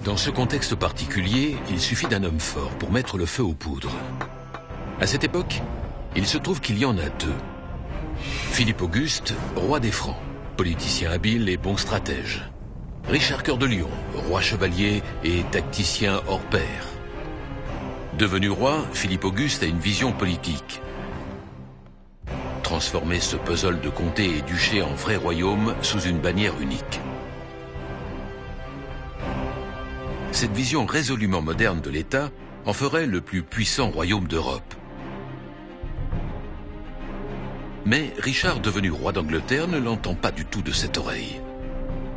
Dans ce contexte particulier, il suffit d'un homme fort pour mettre le feu aux poudres. À cette époque, il se trouve qu'il y en a deux. Philippe Auguste, roi des Francs, politicien habile et bon stratège. Richard Cœur de Lion, roi chevalier et tacticien hors pair. Devenu roi, Philippe Auguste a une vision politique. Transformer ce puzzle de comtés et duchés en vrai royaume sous une bannière unique. Cette vision résolument moderne de l'État en ferait le plus puissant royaume d'Europe. Mais Richard, devenu roi d'Angleterre, ne l'entend pas du tout de cette oreille.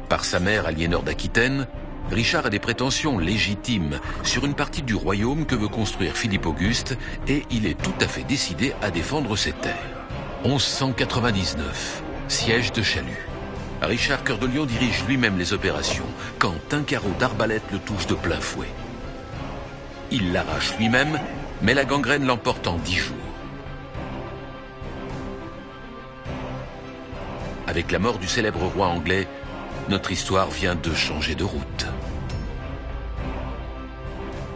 Par sa mère Aliénor d'Aquitaine, Richard a des prétentions légitimes sur une partie du royaume que veut construire Philippe Auguste et il est tout à fait décidé à défendre ses terres. 1199, siège de Chalut. Richard Cœur de Lion dirige lui-même les opérations quand un carreau d'arbalète le touche de plein fouet. Il l'arrache lui-même, mais la gangrène l'emporte en 10 jours. Avec la mort du célèbre roi anglais, notre histoire vient de changer de route.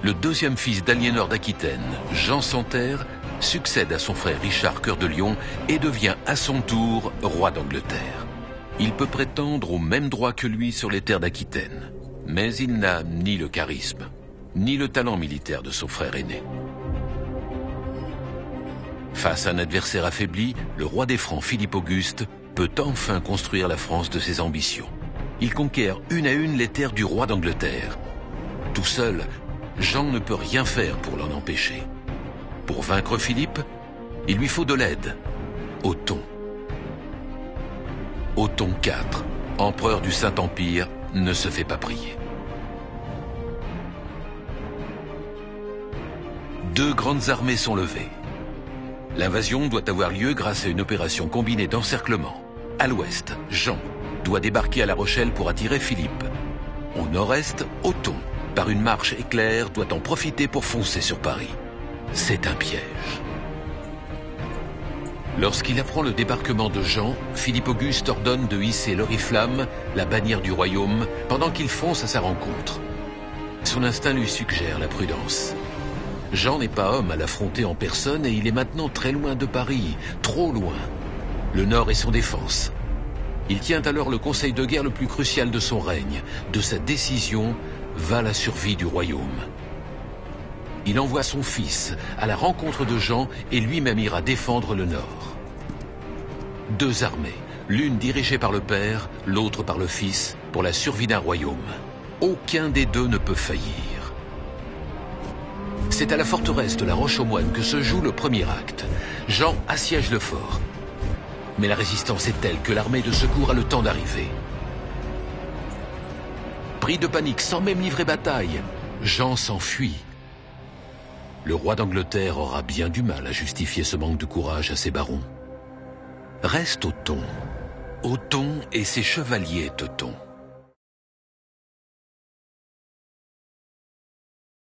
Le deuxième fils d'Aliénor d'Aquitaine, Jean Santerre, succède à son frère Richard Cœur de Lion et devient à son tour roi d'Angleterre. Il peut prétendre au même droit que lui sur les terres d'Aquitaine, mais il n'a ni le charisme, ni le talent militaire de son frère aîné. Face à un adversaire affaibli, le roi des Francs, Philippe Auguste, peut enfin construire la France de ses ambitions. Il conquiert une à une les terres du roi d'Angleterre. Tout seul, Jean ne peut rien faire pour l'en empêcher. Pour vaincre Philippe, il lui faut de l'aide. Othon. Othon IV, empereur du Saint-Empire, ne se fait pas prier. Deux grandes armées sont levées. L'invasion doit avoir lieu grâce à une opération combinée d'encerclement. À l'ouest, Jean doit débarquer à La Rochelle pour attirer Philippe. Au nord-est, Othon, par une marche éclair, doit en profiter pour foncer sur Paris. C'est un piège. Lorsqu'il apprend le débarquement de Jean, Philippe Auguste ordonne de hisser l'oriflamme, la bannière du royaume, pendant qu'il fonce à sa rencontre. Son instinct lui suggère la prudence. Jean n'est pas homme à l'affronter en personne et il est maintenant très loin de Paris, trop loin. Le nord est son défense. Il tient alors le conseil de guerre le plus crucial de son règne. De sa décision va la survie du royaume. Il envoie son fils à la rencontre de Jean et lui-même ira défendre le nord. Deux armées, l'une dirigée par le père, l'autre par le fils, pour la survie d'un royaume. Aucun des deux ne peut faillir. C'est à la forteresse de la Roche-aux-Moines que se joue le premier acte. Jean assiège le fort. Mais la résistance est telle que l'armée de secours a le temps d'arriver. Pris de panique, sans même livrer bataille, Jean s'enfuit. Le roi d'Angleterre aura bien du mal à justifier ce manque de courage à ses barons. Reste Othon. Othon et ses chevaliers teutons.